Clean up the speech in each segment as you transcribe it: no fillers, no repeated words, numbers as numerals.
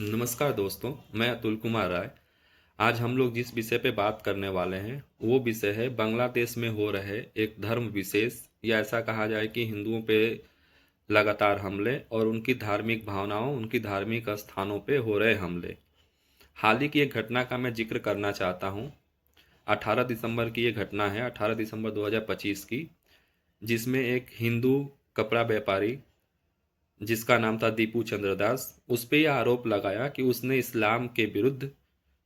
नमस्कार दोस्तों, मैं अतुल कुमार राय। आज हम लोग जिस विषय पे बात करने वाले हैं वो विषय है बांग्लादेश में हो रहे एक धर्म विशेष या ऐसा कहा जाए कि हिंदुओं पे लगातार हमले और उनकी धार्मिक भावनाओं, उनकी धार्मिक स्थानों पे हो रहे हमले। हाल ही की एक घटना का मैं जिक्र करना चाहता हूँ। 18 दिसंबर की ये घटना है, 18 दिसंबर 2025 की, जिसमें एक हिंदू कपड़ा व्यापारी जिसका नाम था दीपू चंद्र दास, उस पे यह आरोप लगाया कि उसने इस्लाम के विरुद्ध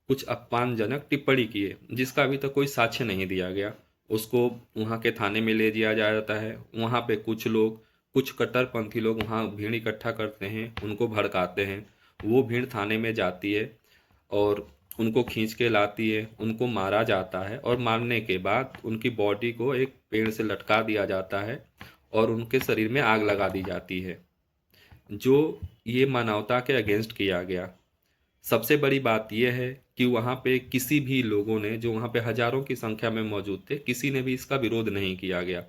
कुछ अपमानजनक टिप्पणी की है, जिसका अभी तक कोई साक्ष्य नहीं दिया गया। उसको वहाँ के थाने में ले जाया जाता है। वहाँ पे कुछ लोग, कुछ कट्टरपंथी लोग वहाँ भीड़ इकट्ठा करते हैं, उनको भड़काते हैं। वो भीड़ थाने में जाती है और उनको खींच के लाती है, उनको मारा जाता है और मारने के बाद उनकी बॉडी को एक पेड़ से लटका दिया जाता है और उनके शरीर में आग लगा दी जाती है, जो ये मानवता के अगेंस्ट किया गया। सबसे बड़ी बात यह है कि वहाँ पे किसी भी लोगों ने, जो वहाँ पे हजारों की संख्या में मौजूद थे, किसी ने भी इसका विरोध नहीं किया गया,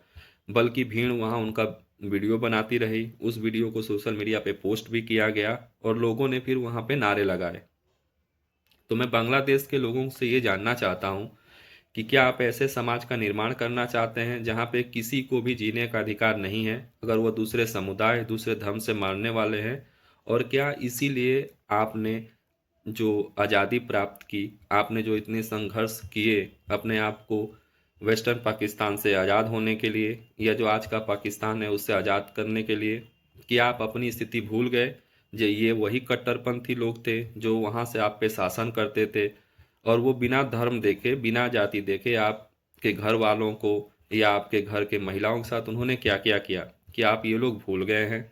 बल्कि भीड़ वहाँ उनका वीडियो बनाती रही। उस वीडियो को सोशल मीडिया पे पोस्ट भी किया गया और लोगों ने फिर वहाँ पे नारे लगाए। तो मैं बांग्लादेश के लोगों से ये जानना चाहता हूँ कि क्या आप ऐसे समाज का निर्माण करना चाहते हैं जहाँ पे किसी को भी जीने का अधिकार नहीं है, अगर वह दूसरे समुदाय, दूसरे धर्म से मारने वाले हैं? और क्या इसीलिए आपने जो आज़ादी प्राप्त की, आपने जो इतने संघर्ष किए अपने आप को वेस्टर्न पाकिस्तान से आज़ाद होने के लिए, या जो आज का पाकिस्तान है उससे आज़ाद करने के लिए, कि आप अपनी स्थिति भूल गए? जो ये वही कट्टरपंथी लोग थे जो वहाँ से आप पे शासन करते थे, और वो बिना धर्म देखे, बिना जाति देखे आपके घर वालों को या आपके घर के महिलाओं के साथ उन्होंने क्या क्या किया, कि आप ये लोग भूल गए हैं?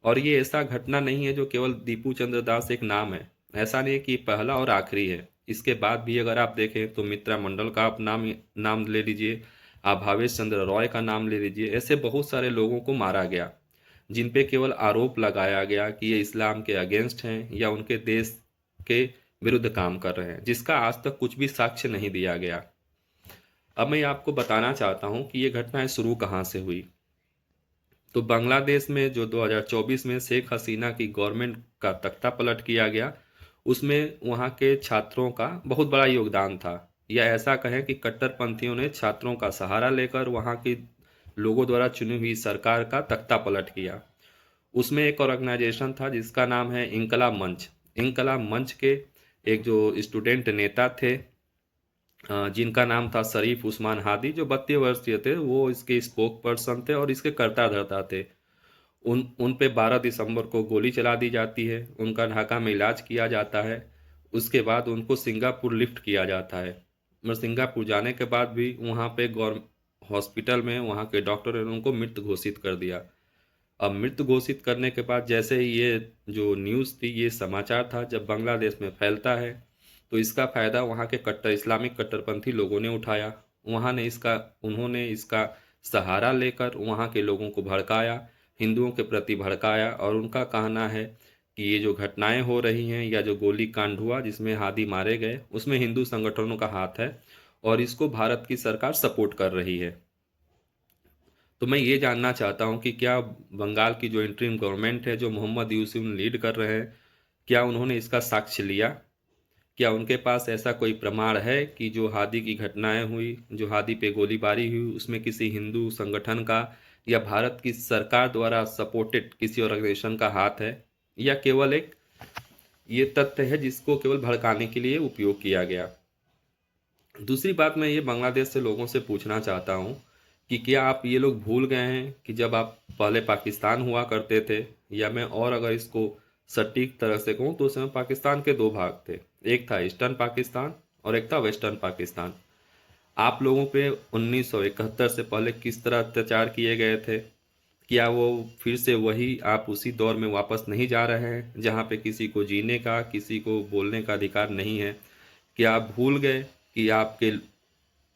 और ये ऐसा घटना नहीं है जो केवल दीपू चंद्र दास एक नाम है। ऐसा नहीं है कि पहला और आखिरी है। इसके बाद भी अगर आप देखें तो मित्रा मंडल का आप नाम नाम ले लीजिए, आप भावेश चंद्र रॉय का नाम ले लीजिए। ऐसे बहुत सारे लोगों को मारा गया जिन पे केवल आरोप लगाया गया कि ये इस्लाम के अगेंस्ट हैं या उनके देश के विरुद्ध काम कर रहे हैं, जिसका आज तक कुछ भी साक्ष्य नहीं दिया गया। अब मैं आपको बताना चाहता हूँ कि ये घटनाएं शुरू कहाँ से हुई। तो बांग्लादेश में जो 2024 में शेख हसीना की गवर्नमेंट का तख्ता पलट किया गया, उसमें वहाँ के छात्रों का बहुत बड़ा योगदान था। या ऐसा कहें कि कट्टरपंथियों ने छात्रों का सहारा लेकर वहाँ की लोगों द्वारा चुनी हुई सरकार का तख्ता पलट किया। उसमें एक ऑर्गेनाइजेशन था जिसका नाम है इनकलाब मंच। इनकलाब मंच के एक जो स्टूडेंट नेता थे, जिनका नाम था शरीफ उस्मान हादी, जो 32 वर्षीय थे, वो इसके स्पोक पर्सन थे और इसके कर्ता धर्ता थे। उन पे 12 दिसंबर को गोली चला दी जाती है, उनका ढाका में इलाज किया जाता है। उसके बाद उनको सिंगापुर लिफ्ट किया जाता है, मगर सिंगापुर जाने के बाद भी वहाँ पे गवर्न हॉस्पिटल में वहाँ के डॉक्टर ने उनको मृत घोषित कर दिया। अब मृत घोषित करने के बाद जैसे ही ये जो न्यूज़ थी, ये समाचार था, जब बांग्लादेश में फैलता है, तो इसका फ़ायदा वहाँ के इस्लामिक कट्टरपंथी लोगों ने उठाया। उन्होंने इसका सहारा लेकर वहाँ के लोगों को भड़काया, हिंदुओं के प्रति भड़काया, और उनका कहना है कि ये जो घटनाएं हो रही हैं या जो गोली कांड हुआ जिसमें हादी मारे गए, उसमें हिंदू संगठनों का हाथ है और इसको भारत की सरकार सपोर्ट कर रही है। तो मैं ये जानना चाहता हूँ कि क्या बंगाल की जो इंटरिम गवर्नमेंट है, जो मोहम्मद यूसुफ लीड कर रहे हैं, क्या उन्होंने इसका साक्ष्य लिया? क्या उनके पास ऐसा कोई प्रमाण है कि जो हादी की घटनाएं हुई, जो हादी पे गोलीबारी हुई, उसमें किसी हिंदू संगठन का या भारत की सरकार द्वारा सपोर्टेड किसी ऑर्गेनाइजेशन का हाथ है, या केवल एक ये तथ्य है जिसको केवल भड़काने के लिए उपयोग किया गया? दूसरी बात मैं ये बांग्लादेश से लोगों से पूछना चाहता हूँ कि क्या आप ये लोग भूल गए हैं कि जब आप पहले पाकिस्तान हुआ करते थे, या मैं और अगर इसको सटीक तरह से कहूँ तो उस समय पाकिस्तान के दो भाग थे। एक था ईस्टर्न पाकिस्तान और एक था वेस्टर्न पाकिस्तान। आप लोगों पे 1971 से पहले किस तरह अत्याचार किए गए थे? क्या वो फिर से वही, आप उसी दौर में वापस नहीं जा रहे हैं जहाँ पे किसी को जीने का, किसी को बोलने का अधिकार नहीं है? क्या आप भूल गए कि आपके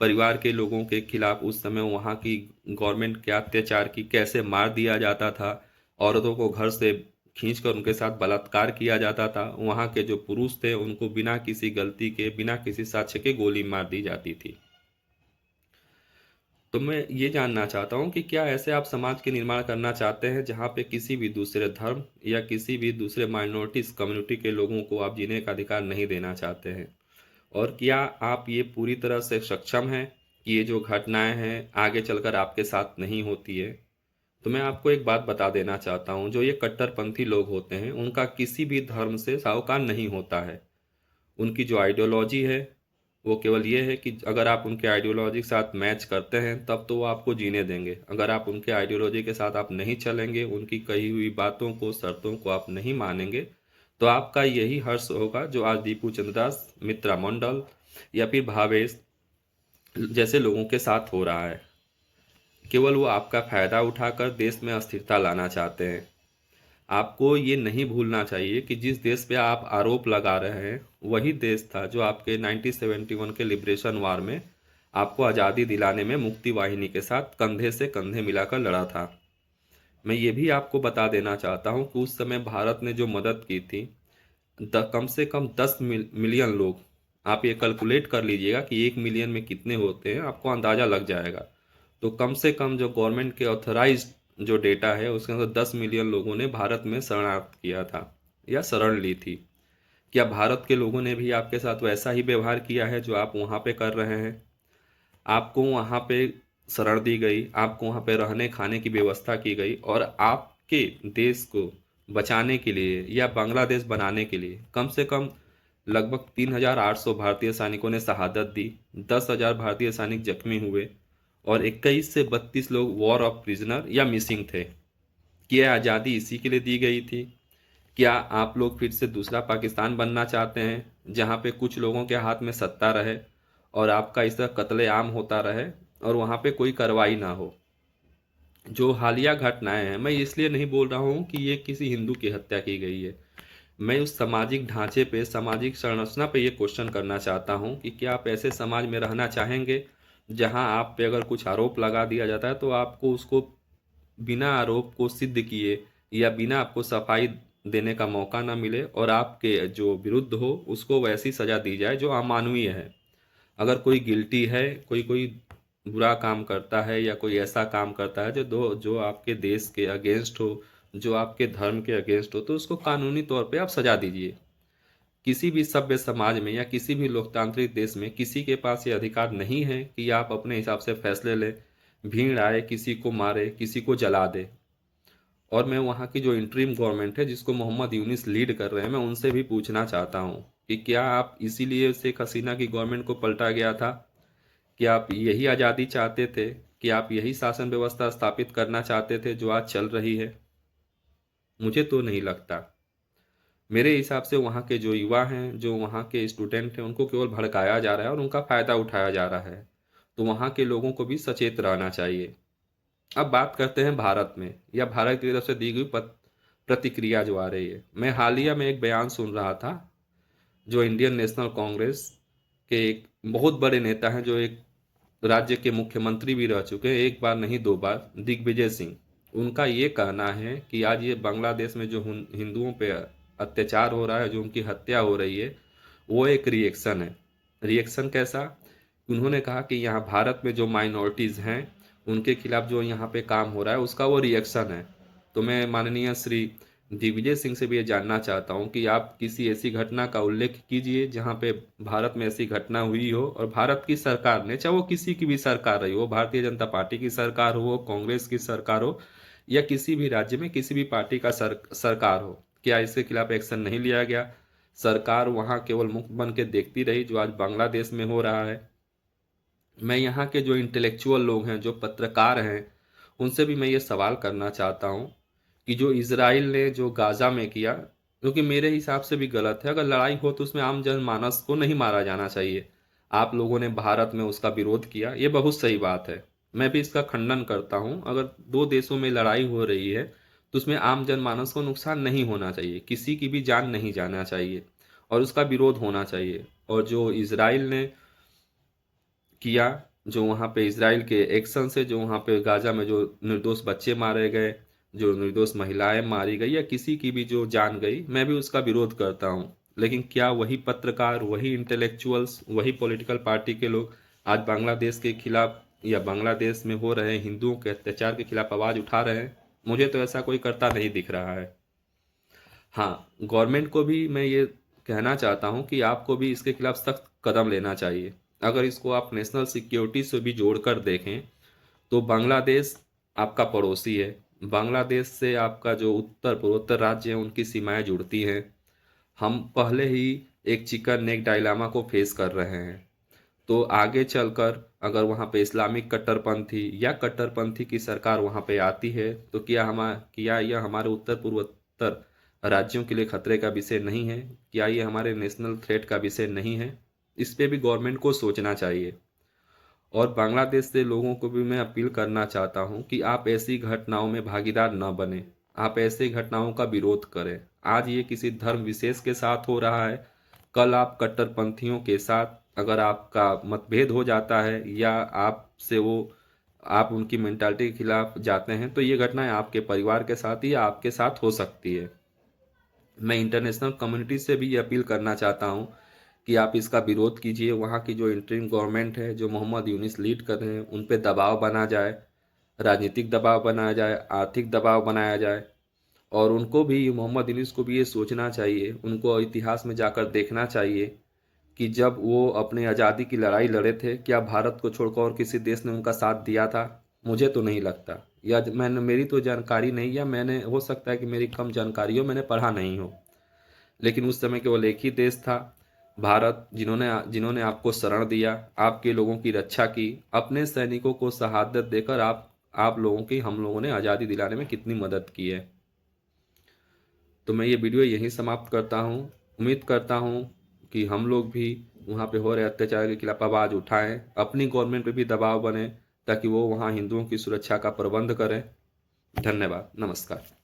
परिवार के लोगों के खिलाफ उस समय वहाँ की गवर्नमेंट क्या अत्याचार की, कैसे मार दिया जाता था, औरतों को घर से खींचकर उनके साथ बलात्कार किया जाता था, वहाँ के जो पुरुष थे उनको बिना किसी गलती के, बिना किसी साक्ष्य के गोली मार दी जाती थी? तो मैं ये जानना चाहता हूँ कि क्या ऐसे आप समाज के निर्माण करना चाहते हैं जहाँ पे किसी भी दूसरे धर्म या किसी भी दूसरे माइनॉरिटीज कम्युनिटी के लोगों को आप जीने का अधिकार नहीं देना चाहते हैं? और क्या आप ये पूरी तरह से सक्षम हैं कि ये जो घटनाएं हैं आगे चलकर आपके साथ नहीं होती है? तो मैं आपको एक बात बता देना चाहता हूँ, जो ये कट्टरपंथी लोग होते हैं उनका किसी भी धर्म से सरोकार नहीं होता है। उनकी जो आइडियोलॉजी है वो केवल ये है कि अगर आप उनके आइडियोलॉजी के साथ मैच करते हैं तब तो वो आपको जीने देंगे। अगर आप उनके आइडियोलॉजी के साथ आप नहीं चलेंगे, उनकी कही हुई बातों को, शर्तों को आप नहीं मानेंगे, तो आपका यही हर्ष होगा जो आज दीपू चंद्रास, मित्रा मंडल या फिर भावेश जैसे लोगों के साथ हो रहा है। केवल वो आपका फायदा उठाकर देश में अस्थिरता लाना चाहते हैं। आपको ये नहीं भूलना चाहिए कि जिस देश पे आप आरोप लगा रहे हैं वही देश था जो आपके 1971 के लिबरेशन वार में आपको आज़ादी दिलाने में मुक्ति वाहिनी के साथ कंधे से कंधे मिलाकर लड़ा था। मैं ये भी आपको बता देना चाहता हूँ कि उस समय भारत ने जो मदद की थी, कम से कम 10 मिलियन लोग, आप ये कैलकुलेट कर लीजिएगा कि 1 मिलियन में कितने होते हैं, आपको अंदाज़ा लग जाएगा। तो कम से कम जो गवर्नमेंट के ऑथराइज्ड जो डेटा है उसके अंदर 10 मिलियन लोगों ने भारत में शरणार्थ किया था या शरण ली थी। क्या भारत के लोगों ने भी आपके साथ वैसा ही व्यवहार किया है जो आप वहाँ पे कर रहे हैं? आपको वहाँ पे शरण दी गई, आपको वहाँ पे रहने खाने की व्यवस्था की गई और आपके देश को बचाने के लिए या बांग्लादेश बनाने के लिए कम से कम लगभग 3,800 भारतीय सैनिकों ने शहादत दी, 10,000 भारतीय सैनिक जख्मी हुए और 21 से 32 लोग वॉर ऑफ प्रिजनर या मिसिंग थे। क्या आज़ादी इसी के लिए दी गई थी? क्या आप लोग फिर से दूसरा पाकिस्तान बनना चाहते हैं जहां पे कुछ लोगों के हाथ में सत्ता रहे और आपका इस तरह कत्लेआम होता रहे और वहां पे कोई कार्रवाई ना हो? जो हालिया घटनाएं हैं, मैं इसलिए नहीं बोल रहा हूँ कि ये किसी हिंदू की हत्या की गई है। मैं उस सामाजिक ढांचे पे, सामाजिक संरचना पे ये क्वेश्चन करना चाहता हूँ कि क्या आप ऐसे समाज में रहना चाहेंगे जहां आप पे अगर कुछ आरोप लगा दिया जाता है तो आपको उसको बिना आरोप को सिद्ध किए या बिना आपको सफाई देने का मौका ना मिले और आपके जो विरुद्ध हो उसको वैसी सजा दी जाए जो अमानवीय है? अगर कोई गिल्टी है, कोई कोई बुरा काम करता है या कोई ऐसा काम करता है जो आपके देश के अगेंस्ट हो, जो आपके धर्म के अगेंस्ट हो, तो उसको कानूनी तौर पे आप सजा दीजिए। किसी भी सभ्य समाज में या किसी भी लोकतांत्रिक देश में किसी के पास ये अधिकार नहीं है कि आप अपने हिसाब से फैसले लें, भीड़ आए किसी को मारे, किसी को जला दे। और मैं वहाँ की जो इंटरिम गवर्नमेंट है जिसको मोहम्मद यूनिस लीड कर रहे हैं, मैं उनसे भी पूछना चाहता हूँ कि क्या आप इसीलिए शेख हसीना की गवर्नमेंट को पलटा गया था? क्या आप यही आज़ादी चाहते थे? कि आप यही शासन व्यवस्था स्थापित करना चाहते थे जो आज चल रही है? मुझे तो नहीं लगता। मेरे हिसाब से वहाँ के जो युवा हैं, जो वहाँ के स्टूडेंट हैं, उनको केवल भड़काया जा रहा है और उनका फ़ायदा उठाया जा रहा है। तो वहाँ के लोगों को भी सचेत रहना चाहिए। अब बात करते हैं भारत में या भारत की तरफ से दी गई प्रतिक्रिया जो आ रही है। मैं हालिया में एक बयान सुन रहा था जो इंडियन नेशनल कांग्रेस के एक बहुत बड़े नेता हैं, जो एक राज्य के मुख्यमंत्री भी रह चुके हैं, एक बार नहीं दो बार, दिग्विजय सिंह। उनका ये कहना है कि आज ये बांग्लादेश में जो हिंदुओं पे अत्याचार हो रहा है, जो उनकी हत्या हो रही है, वो एक रिएक्शन है। रिएक्शन कैसा? उन्होंने कहा कि यहाँ भारत में जो माइनॉरिटीज़ हैं उनके खिलाफ जो यहाँ पे काम हो रहा है उसका वो रिएक्शन है। तो मैं माननीय श्री दिग्विजय सिंह से भी ये जानना चाहता हूँ कि आप किसी ऐसी घटना का उल्लेख कीजिए जहाँ पे भारत में ऐसी घटना हुई हो और भारत की सरकार ने, चाहे वो किसी की भी सरकार रही हो, भारतीय जनता पार्टी की सरकार हो, कांग्रेस की सरकार हो या किसी भी राज्य में किसी भी पार्टी का सरकार हो, क्या इसके खिलाफ एक्शन नहीं लिया गया? सरकार वहाँ केवल मुख बन के देखती रही जो आज बांग्लादेश में हो रहा है। मैं यहाँ के जो इंटेलेक्चुअल लोग हैं, जो पत्रकार हैं, उनसे भी मैं ये सवाल करना चाहता हूँ कि जो इजराइल ने जो गाज़ा में किया, जो कि मेरे हिसाब से भी गलत है। अगर लड़ाई हो तो उसमें आम जनमानस को नहीं मारा जाना चाहिए। आप लोगों ने भारत में उसका विरोध किया, ये बहुत सही बात है, मैं भी इसका खंडन करता हूँ। अगर दो देशों में लड़ाई हो रही है तो उसमें आम जनमानस को नुकसान नहीं होना चाहिए, किसी की भी जान नहीं जाना चाहिए और उसका विरोध होना चाहिए। और जो इसराइल ने किया, जो वहाँ पे इसराइल के एक्शन से जो वहाँ पे गाजा में जो निर्दोष बच्चे मारे गए, जो निर्दोष महिलाएं मारी गई या किसी की भी जो जान गई, मैं भी उसका विरोध करता हूँ। लेकिन क्या वही पत्रकार, वही इंटेलेक्चुअल्स, वही पॉलिटिकल पार्टी के लोग आज बांग्लादेश के खिलाफ या बांग्लादेश में हो रहे हिंदुओं के अत्याचार के खिलाफ आवाज़ उठा रहे हैं, मुझे तो ऐसा कोई करता नहीं दिख रहा है। हाँ, गवर्नमेंट को भी मैं ये कहना चाहता हूँ कि आपको भी इसके खिलाफ सख्त कदम लेना चाहिए। अगर इसको आप नेशनल सिक्योरिटी से भी जोड़कर देखें तो बांग्लादेश आपका पड़ोसी है। बांग्लादेश से आपका जो उत्तर पूर्वोत्तर राज्य है उनकी सीमाएं जुड़ती हैं। हम पहले ही एक चिकन नेक डायलामा को फेस कर रहे हैं। तो आगे चलकर अगर वहाँ पे इस्लामिक कट्टरपंथी या कट्टरपंथी की सरकार वहाँ पे आती है तो क्या यह हमारे उत्तर पूर्वोत्तर राज्यों के लिए खतरे का विषय नहीं है? क्या ये हमारे नेशनल थ्रेट का विषय नहीं है? इस पे भी गवर्नमेंट को सोचना चाहिए। और बांग्लादेश से लोगों को भी मैं अपील करना चाहता हूं कि आप ऐसी घटनाओं में भागीदार न बने, आप ऐसी घटनाओं का विरोध करें। आज ये किसी धर्म विशेष के साथ हो रहा है, कल आप कट्टरपंथियों के साथ अगर आपका मतभेद हो जाता है या आपसे वो आप उनकी मेंटालिटी के खिलाफ जाते हैं तो ये घटनाएं आपके परिवार के साथ या आपके साथ हो सकती है। मैं इंटरनेशनल कम्युनिटी से भी ये अपील करना चाहता हूँ कि आप इसका विरोध कीजिए। वहाँ की जो इंटरिम गवर्नमेंट है जो मोहम्मद यूनिस लीड कर रहे हैं उन पे दबाव बना जाए, राजनीतिक दबाव बनाया जाए, आर्थिक दबाव बनाया जाए। और उनको भी मोहम्मद यूनिस को भी ये सोचना चाहिए, उनको इतिहास में जाकर देखना चाहिए कि जब वो अपने आज़ादी की लड़ाई लड़े थे क्या भारत को छोड़कर और किसी देश ने उनका साथ दिया था? मुझे तो नहीं लगता, या मैंने मेरी तो जानकारी नहीं, या मैंने हो सकता है कि मेरी कम जानकारी हो, मैंने पढ़ा नहीं हो। लेकिन उस समय केवल एक ही देश था भारत जिन्होंने जिन्होंने आपको शरण दिया, आपके लोगों की रक्षा की, अपने सैनिकों को शहादत देकर आप लोगों की हम लोगों ने आज़ादी दिलाने में कितनी मदद की है। तो मैं ये वीडियो यहीं समाप्त करता हूँ। उम्मीद करता हूँ कि हम लोग भी वहाँ पे हो रहे अत्याचार के खिलाफ आवाज़ उठाएं, अपनी गवर्नमेंट पे भी दबाव बने ताकि वो वहाँ हिंदुओं की सुरक्षा का प्रबंध करें। धन्यवाद, नमस्कार।